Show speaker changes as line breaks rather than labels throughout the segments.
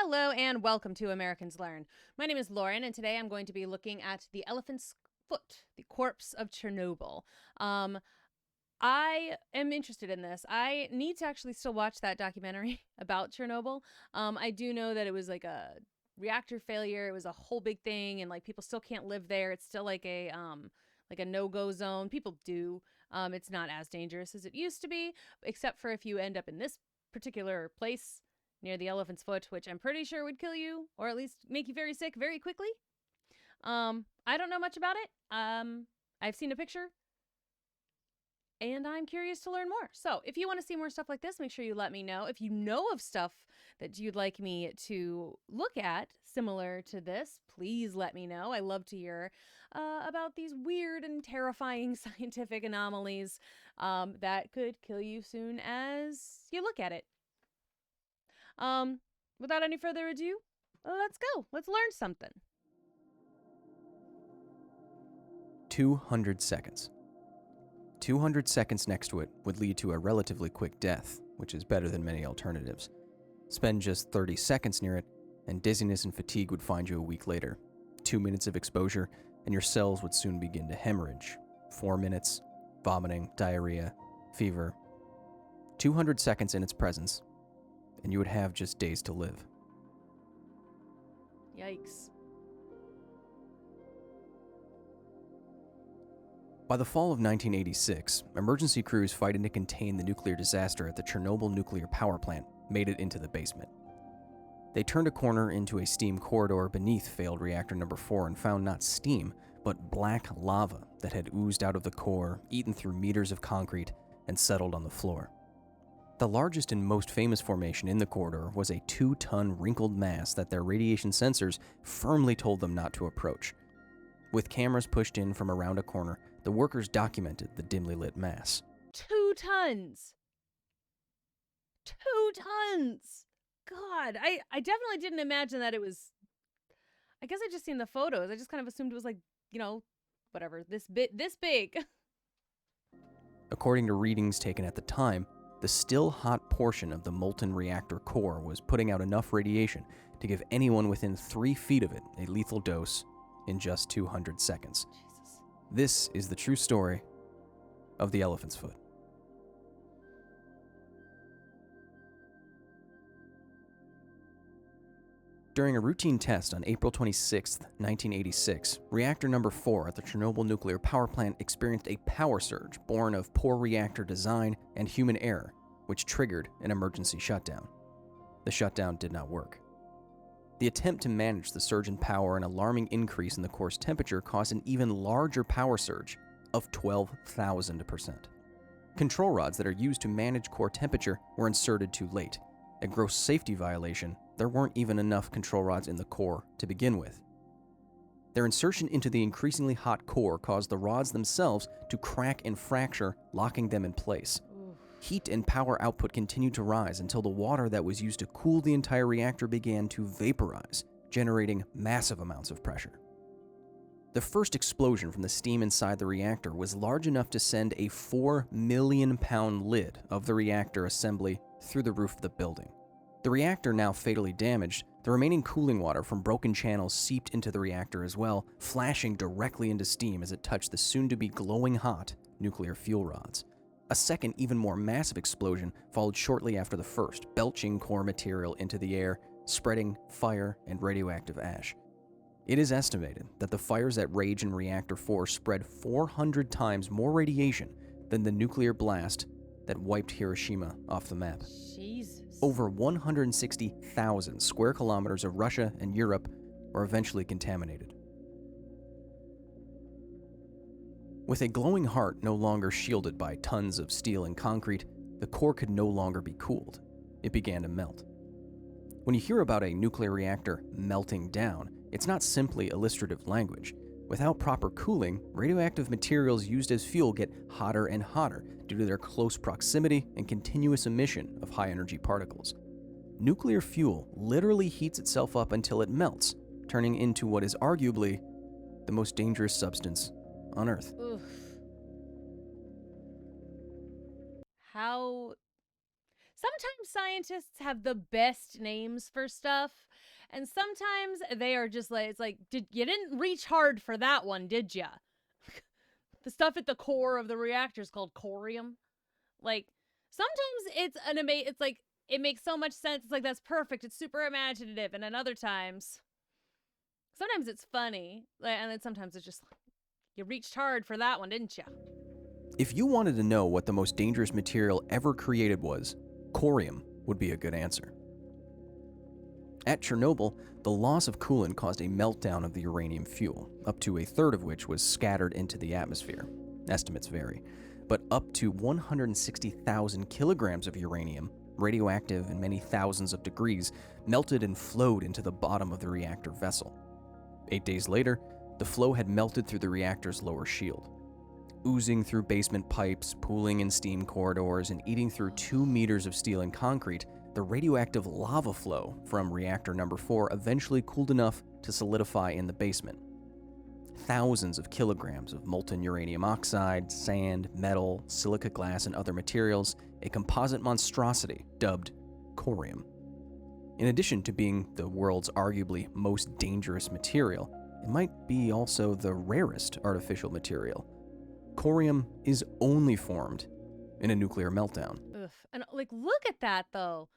Hello and welcome to Americans Learn. My name is Lauren, and today I'm going to be looking at the elephant's foot, the corpse of Chernobyl. I am interested in this. I need to actually still watch that documentary about Chernobyl. I do know that it was like a reactor failure. It was a whole big thing, and like people still can't live there. It's still like a no-go zone. People do. It's not as dangerous as it used to be, except for if you end up in this particular place near the elephant's foot, which I'm pretty sure would kill you, or at least make you very sick very quickly. I don't know much about it. I've seen a picture, and I'm curious to learn more. So if you want to see more stuff like this, make sure you let me know. If you know of stuff that you'd like me to look at similar to this, please let me know. I love to hear about these weird and terrifying scientific anomalies that could kill you soon as you look at it. Without any further ado, let's go. Let's learn something.
200 seconds. 200 seconds next to it would lead to a relatively quick death, which is better than many alternatives. Spend just 30 seconds near it, and dizziness and fatigue would find you a week later. 2 minutes of exposure, and your cells would soon begin to hemorrhage. 4 minutes, vomiting, diarrhea, fever. 200 seconds in its presence, and you would have just days to live.
Yikes.
By the fall of 1986, emergency crews fighting to contain the nuclear disaster at the Chernobyl nuclear power plant made it into the basement. They turned a corner into a steam corridor beneath failed reactor number 4 and found not steam, but black lava that had oozed out of the core, eaten through meters of concrete, and settled on the floor. The largest and most famous formation in the corridor was a 2-ton wrinkled mass that their radiation sensors firmly told them not to approach. With cameras pushed in from around a corner, the workers documented the dimly lit mass.
2 tons. 2 tons. God, I definitely didn't imagine that it was. I guess I just seen the photos. I just kind of assumed it was like, whatever, this big.
According to readings taken at the time, the still hot portion of the molten reactor core was putting out enough radiation to give anyone within 3 feet of it a lethal dose in just 200 seconds.
Jesus.
This is the true story of the elephant's foot. During a routine test on April 26, 1986, reactor number 4 at the Chernobyl nuclear power plant experienced a power surge born of poor reactor design and human error, which triggered an emergency shutdown. The shutdown did not work. The attempt to manage the surge in power and alarming increase in the core's temperature caused an even larger power surge of 12,000%. Control rods that are used to manage core temperature were inserted too late. A gross safety violation, there weren't even enough control rods in the core to begin with. Their insertion into the increasingly hot core caused the rods themselves to crack and fracture, locking them in place.
Oof.
Heat and power output continued to rise until the water that was used to cool the entire reactor began to vaporize, generating massive amounts of pressure. The first explosion from the steam inside the reactor was large enough to send a 4 million pound lid of the reactor assembly through the roof of the building. The reactor now fatally damaged, the remaining cooling water from broken channels seeped into the reactor as well, flashing directly into steam as it touched the soon-to-be glowing hot nuclear fuel rods. A second, even more massive explosion followed shortly after the first, belching core material into the air, spreading fire and radioactive ash. It is estimated that the fires that rage in Reactor 4 spread 400 times more radiation than the nuclear blast that wiped Hiroshima off the map.
Jesus.
Over 160,000 square kilometers of Russia and Europe were eventually contaminated. With a glowing heart no longer shielded by tons of steel and concrete, the core could no longer be cooled. It began to melt. When you hear about a nuclear reactor melting down, it's not simply illustrative language. Without proper cooling, radioactive materials used as fuel get hotter and hotter due to their close proximity and continuous emission of high-energy particles. Nuclear fuel literally heats itself up until it melts, turning into what is arguably the most dangerous substance on Earth.
Oof. How sometimes scientists have the best names for stuff, and sometimes they are just like, it's like, you didn't reach hard for that one, did ya? The stuff at the core of the reactor is called corium. Like, sometimes it's like, it makes so much sense. It's like, that's perfect. It's super imaginative. And then other times, sometimes it's funny. And then sometimes it's just, you reached hard for that one, didn't you?
If you wanted to know what the most dangerous material ever created was, corium would be a good answer. At Chernobyl, the loss of coolant caused a meltdown of the uranium fuel, up to a third of which was scattered into the atmosphere. Estimates vary, but up to 160,000 kilograms of uranium, radioactive in many thousands of degrees, melted and flowed into the bottom of the reactor vessel. 8 days later, the flow had melted through the reactor's lower shield. Oozing through basement pipes, pooling in steam corridors, and eating through 2 meters of steel and concrete, the radioactive lava flow from reactor number 4 eventually cooled enough to solidify in the basement. Thousands of kilograms of molten uranium oxide, sand, metal, silica glass, and other materials, a composite monstrosity dubbed corium. In addition to being the world's arguably most dangerous material, it might be also the rarest artificial material. Corium is only formed in a nuclear meltdown.
Ugh. And like, look at that though.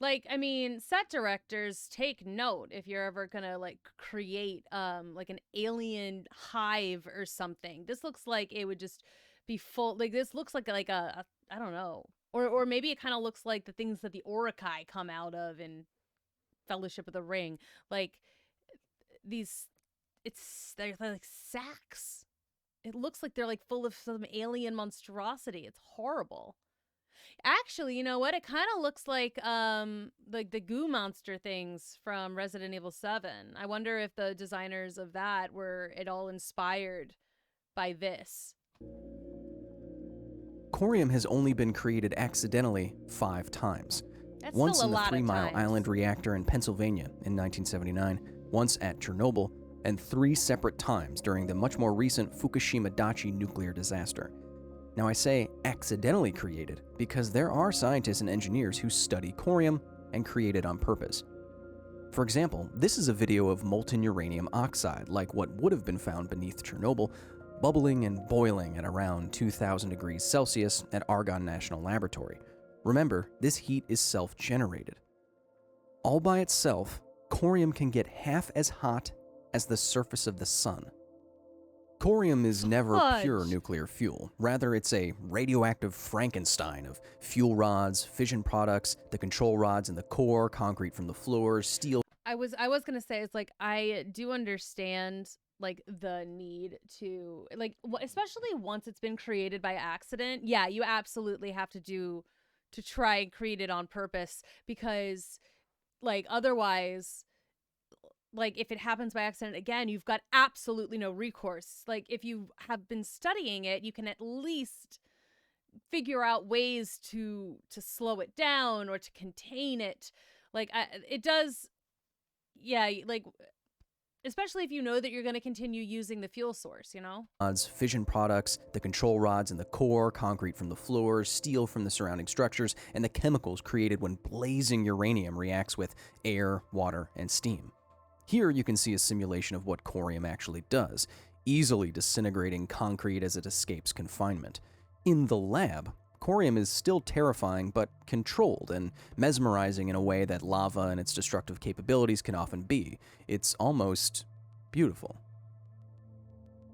Like, I mean, set directors, take note if you're ever gonna like create like an alien hive or something. This looks like it would just be full. Like, this looks like a I don't know, or maybe it kind of looks like the things that the Orokai come out of in Fellowship of the Ring. Like these, they're like sacks. It looks like they're like full of some alien monstrosity. It's horrible. Actually, you know what? It kind of looks like the goo monster things from Resident Evil 7. I wonder if the designers of that were at all inspired by this.
Corium has only been created accidentally 5 times.
That's
Once
still a
in the
lot
3
of
Mile
times.
Island reactor in Pennsylvania in 1979, once at Chernobyl, and 3 separate times during the much more recent Fukushima Daiichi nuclear disaster. Now I say accidentally created because there are scientists and engineers who study corium and create it on purpose. For example, this is a video of molten uranium oxide, like what would have been found beneath Chernobyl, bubbling and boiling at around 2,000 degrees Celsius at Argonne National Laboratory. Remember, this heat is self-generated. All by itself, corium can get half as hot as the surface of the sun. Corium is never pure nuclear fuel. Rather, it's a radioactive Frankenstein of fuel rods, fission products, the control rods in the core, concrete from the floor, steel.
I was gonna say, it's like, I do understand like the need to like, especially once it's been created by accident. Yeah, you absolutely have to try and create it on purpose, because like otherwise, like if it happens by accident again, you've got absolutely no recourse. Like if you have been studying it, you can at least figure out ways to slow it down or to contain it. Like it does, yeah, like especially if you know that you're going to continue using the fuel source, you know?
Fission products, the control rods in the core, concrete from the floor, steel from the surrounding structures, and the chemicals created when blazing uranium reacts with air, water, and steam. Here you can see a simulation of what corium actually does, easily disintegrating concrete as it escapes confinement. In the lab, corium is still terrifying but controlled and mesmerizing in a way that lava and its destructive capabilities can often be. It's almost beautiful.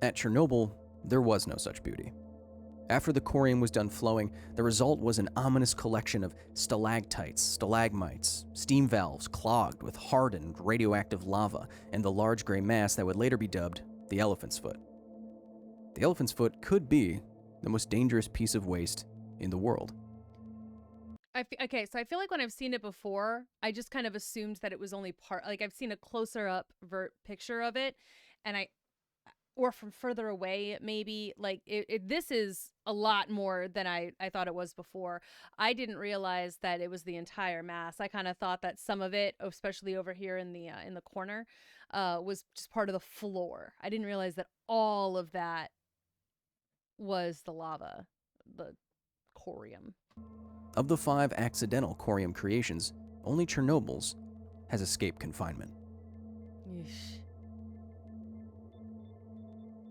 At Chernobyl, there was no such beauty. After the corium was done flowing, the result was an ominous collection of stalactites, stalagmites, steam valves clogged with hardened radioactive lava, and the large gray mass that would later be dubbed the elephant's foot. The elephant's foot could be the most dangerous piece of waste in the world.
Okay, so I feel like when I've seen it before, I just kind of assumed that it was only part, like I've seen a closer up picture of it, and or from further away, maybe, like this is a lot more than I thought it was before. I didn't realize that it was the entire mass. I kind of thought that some of it, especially over here in the corner, was just part of the floor. I didn't realize that all of that was the lava, the corium.
Of the 5 accidental Corium creations, only Chernobyl's has escaped confinement.
Yeesh.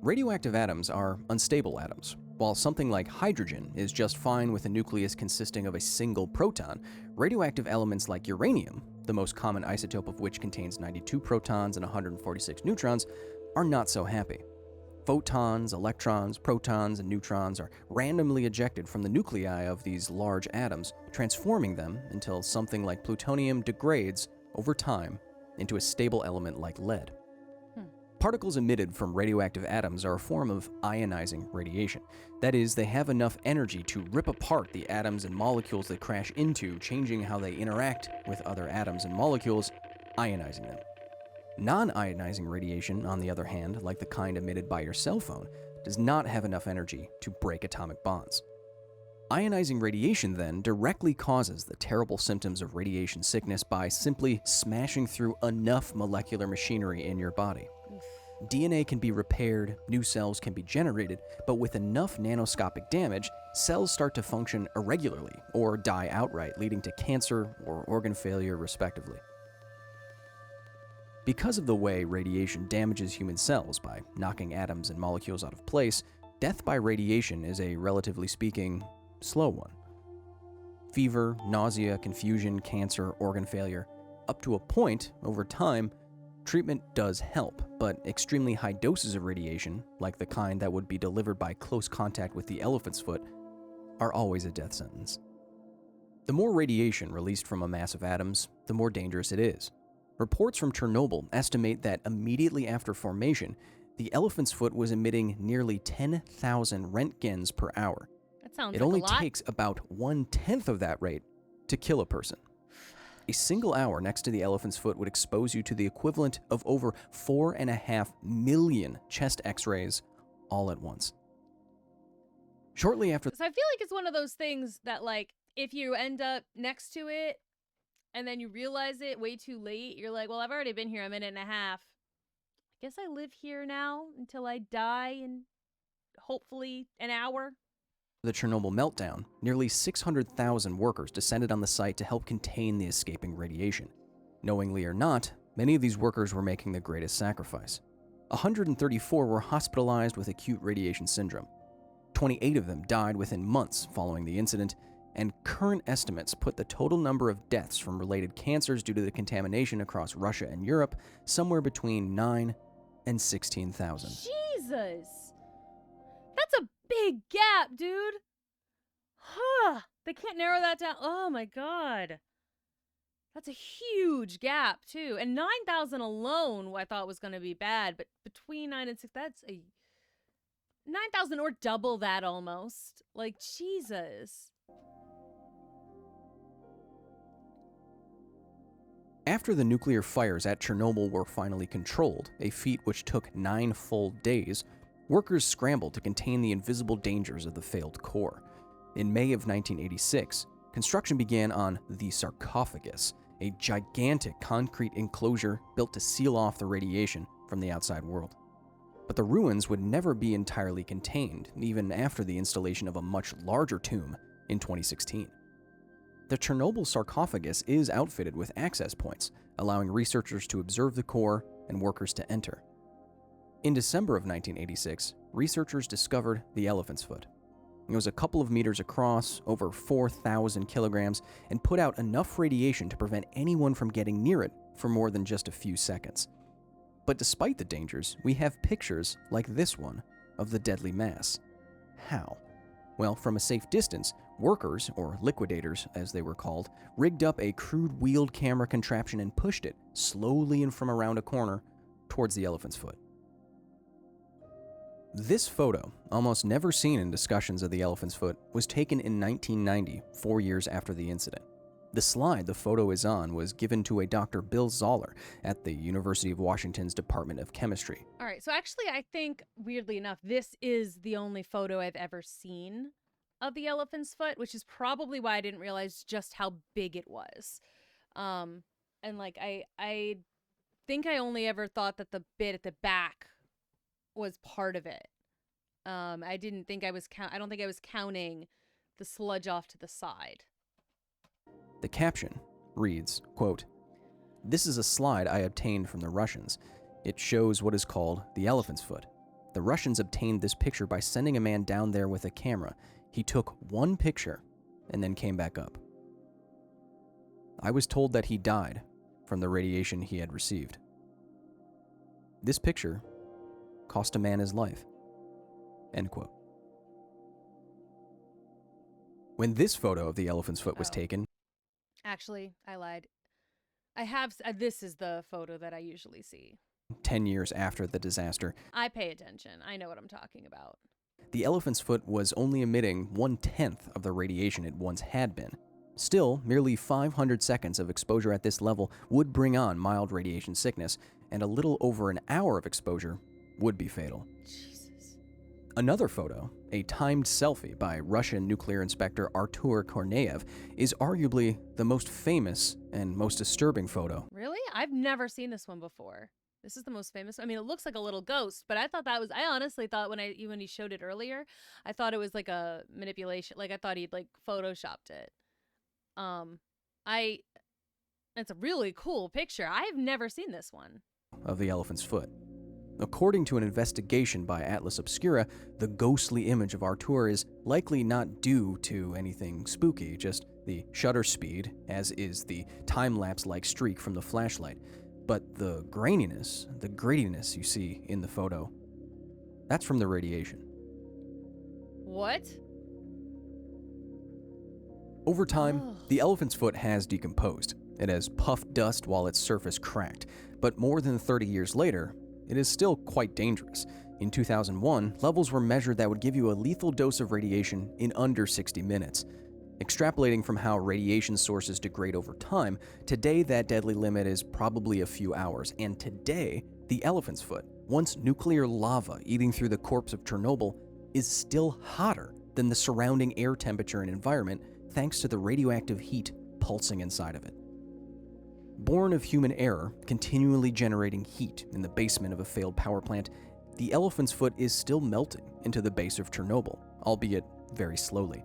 Radioactive atoms are unstable atoms. While something like hydrogen is just fine with a nucleus consisting of a single proton, radioactive elements like uranium, the most common isotope of which contains 92 protons and 146 neutrons, are not so happy. Photons, electrons, protons, and neutrons are randomly ejected from the nuclei of these large atoms, transforming them until something like plutonium degrades over time into a stable element like lead. Particles emitted from radioactive atoms are a form of ionizing radiation. That is, they have enough energy to rip apart the atoms and molecules they crash into, changing how they interact with other atoms and molecules, ionizing them. Non-ionizing radiation, on the other hand, like the kind emitted by your cell phone, does not have enough energy to break atomic bonds. Ionizing radiation, then, directly causes the terrible symptoms of radiation sickness by simply smashing through enough molecular machinery in your body. DNA can be repaired, new cells can be generated, but with enough nanoscopic damage, cells start to function irregularly or die outright, leading to cancer or organ failure, respectively. Because of the way radiation damages human cells by knocking atoms and molecules out of place, death by radiation is a, relatively speaking, slow one. Fever, nausea, confusion, cancer, organ failure. Up to a point, over time, treatment does help, but extremely high doses of radiation, like the kind that would be delivered by close contact with the elephant's foot, are always a death sentence. The more radiation released from a mass of atoms, the more dangerous it is. Reports from Chernobyl estimate that immediately after formation, the elephant's foot was emitting nearly 10,000 roentgens per hour.
That sounds
It
like
only
a lot.
takes about 1/10 of that rate to kill a person. A single hour next to the elephant's foot would expose you to the equivalent of over 4.5 million chest x-rays all at once. Shortly after...
So I feel like it's one of those things that, like, if you end up next to it and then you realize it way too late, you're like, well, I've already been here a minute and a half. I guess I live here now until I die in hopefully an hour.
The Chernobyl meltdown, nearly 600,000 workers descended on the site to help contain the escaping radiation. Knowingly or not, many of these workers were making the greatest sacrifice. 134 were hospitalized with acute radiation syndrome. 28 of them died within months following the incident, and current estimates put the total number of deaths from related cancers due to the contamination across Russia and Europe somewhere between 9 and 16,000.
Jesus! That's a big gap, dude! Huh! They can't narrow that down. Oh my god. That's a huge gap, too. And 9,000 alone, I thought was going to be bad, but between 9 and 6, that's a 9,000 or double that almost. Like, Jesus.
After the nuclear fires at Chernobyl were finally controlled, a feat which took 9 full days, workers scrambled to contain the invisible dangers of the failed core. In May of 1986, construction began on the sarcophagus, a gigantic concrete enclosure built to seal off the radiation from the outside world. But the ruins would never be entirely contained, even after the installation of a much larger tomb in 2016. The Chernobyl sarcophagus is outfitted with access points, allowing researchers to observe the core and workers to enter. In December of 1986, researchers discovered the elephant's foot. It was a couple of meters across, over 4,000 kilograms, and put out enough radiation to prevent anyone from getting near it for more than just a few seconds. But despite the dangers, we have pictures like this one of the deadly mass. How? Well, from a safe distance, workers, or liquidators as they were called, rigged up a crude wheeled camera contraption and pushed it slowly and from around a corner towards the elephant's foot. This photo, almost never seen in discussions of the elephant's foot, was taken in 1990, 4 years after the incident. The slide the photo is on was given to a Dr. Bill Zoller at the University of Washington's Department of Chemistry.
All right, so actually I think, weirdly enough, this is the only photo I've ever seen of the elephant's foot, which is probably why I didn't realize just how big it was. And like I think I only ever thought that the bit at the back was part of it. I don't think I was counting the sludge off to the side.
The caption reads, quote, "This is a slide I obtained from the Russians. It shows what is called the elephant's foot. The Russians obtained this picture by sending a man down there with a camera. He took one picture and then came back up. I was told that he died from the radiation he had received. This picture cost a man his life." End quote. When this photo of the elephant's foot was taken,
Actually, I lied. I have. This is the photo that I usually see.
10 years after the disaster,
I pay attention. I know what I'm talking about.
the elephant's foot was only emitting 1/10 of the radiation it once had been. Still, merely 500 seconds of exposure at this level would bring on mild radiation sickness, and a little over an hour of exposure would be fatal.
Jesus.
Another photo, a timed selfie by Russian nuclear inspector Artur Korneyev, is arguably the most famous and most disturbing photo.
Really? I've never seen this one before. This is the most famous. I mean, it looks like a little ghost, but I thought that was. I honestly thought when he showed it earlier, I thought it was like a manipulation. Like I thought he'd like photoshopped it. It's a really cool picture. I've never seen this one.
Of the elephant's foot. According to an investigation by Atlas Obscura, the ghostly image of Artur is likely not due to anything spooky, just the shutter speed, as is the time-lapse-like streak from the flashlight. But the grittiness you see in the photo, that's from the radiation.
What?
Over time, the elephant's foot has decomposed. It has puffed dust while its surface cracked. But more than 30 years later, it is still quite dangerous. In 2001, levels were measured that would give you a lethal dose of radiation in under 60 minutes. Extrapolating from how radiation sources degrade over time, today that deadly limit is probably a few hours. And today, the elephant's foot, once nuclear lava eating through the corpse of Chernobyl, is still hotter than the surrounding air temperature and environment thanks to the radioactive heat pulsing inside of it. Born of human error, continually generating heat in the basement of a failed power plant, the elephant's foot is still melting into the base of Chernobyl, albeit very slowly.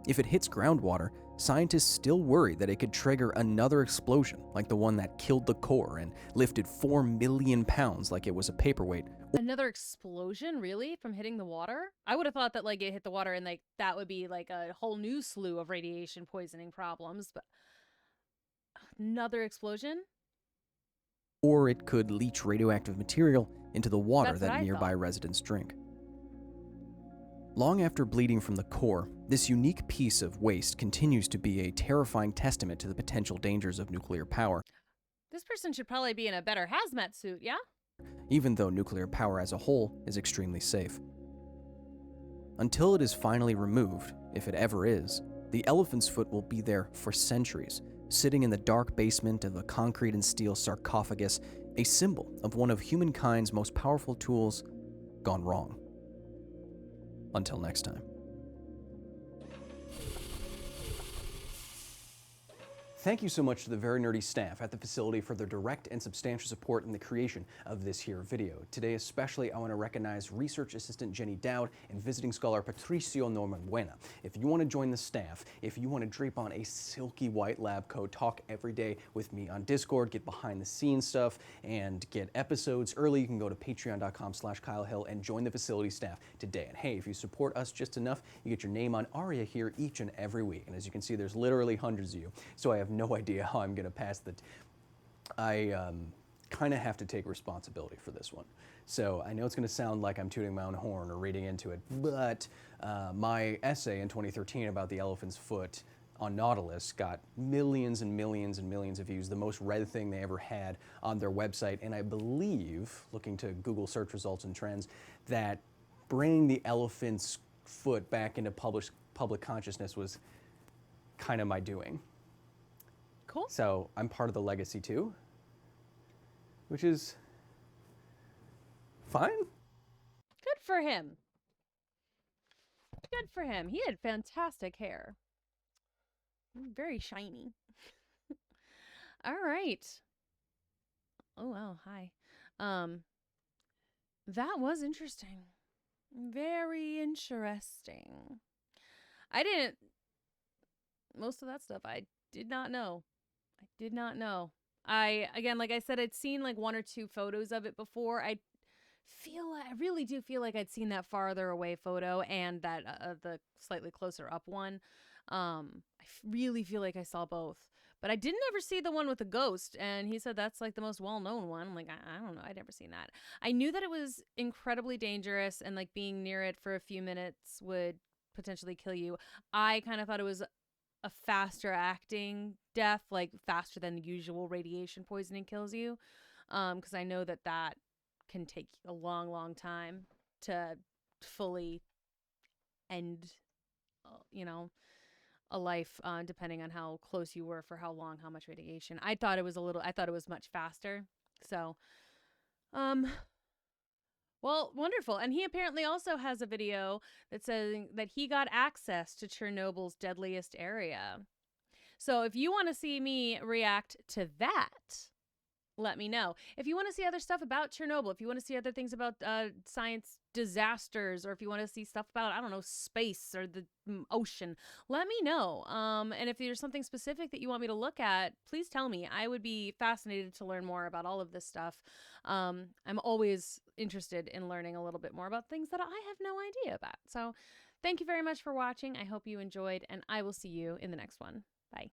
If it hits groundwater, scientists still worry that it could trigger another explosion like the one that killed the core and lifted 4 million pounds like it was a paperweight.
Another explosion, really, from hitting the water? I would have thought that like it hit the water and like that would be like a whole new slew of radiation poisoning problems, but another explosion?
Or it could leach radioactive material into the water
That's what
that
I
nearby
thought.
residents drink. Long after bleeding from the core, this unique piece of waste continues to be a terrifying testament to the potential dangers of nuclear power,
This person should probably be in a better hazmat suit, yeah?
even though nuclear power as a whole is extremely safe. Until it is finally removed, if it ever is, the elephant's foot will be there for centuries, sitting in the dark basement of a concrete and steel sarcophagus, a symbol of one of humankind's most powerful tools gone wrong. Until next time. Thank you so much to the very nerdy staff at the facility for their direct and substantial support in the creation of this here video. Today especially, I want to recognize research assistant Jenny Dowd and visiting scholar Patricio Normanbuena. If you want to join the staff, if you want to drape on a silky white lab coat, talk every day with me on Discord, get behind the scenes stuff, and get episodes early, you can go to patreon.com/Kyle Hill and join the facility staff today. And hey, if you support us just enough, you get your name on Aria here each and every week. And as you can see, there's literally hundreds of you. So I have no idea how I'm going to pass the... I kind of have to take responsibility for this one. So I know it's going to sound like I'm tooting my own horn or reading into it, but my essay in 2013 about the elephant's foot on Nautilus got millions and millions and millions of views, the most read thing they ever had on their website. And I believe, looking to Google search results and trends, that bringing the elephant's foot back into public consciousness was kind of my doing.
Cool.
So I'm part of the legacy too, which is fine.
Good for him. Good for him. He had fantastic hair. Very shiny. All right. Oh, wow. Hi. That was interesting. Very interesting. I didn't most of that stuff I did not know. I did not know. Again, like I said, I'd seen like one or two photos of it before. I really do feel like I'd seen that farther away photo and that the slightly closer up one. Really feel like I saw both, but I didn't ever see the one with the ghost. And he said that's like the most well known one. I'm like, I don't know, I'd never seen that. I knew that it was incredibly dangerous and like being near it for a few minutes would potentially kill you. I kind of thought it was a faster acting death, like faster than the usual radiation poisoning kills you. Because I know that that can take a long, long time to fully end, you know, a life, depending on how close you were for how long, how much radiation. I thought it was much faster. So, um, well, wonderful. And he apparently also has a video that says that he got access to Chernobyl's deadliest area. So if you want to see me react to that, let me know. If you want to see other stuff about Chernobyl, if you want to see other things about science disasters, or if you want to see stuff about, I don't know, space or the ocean, let me know. And if there's something specific that you want me to look at, please tell me. I would be fascinated to learn more about all of this stuff. I'm always interested in learning a little bit more about things that I have no idea about. So thank you very much for watching. I hope you enjoyed, and I will see you in the next one. Bye.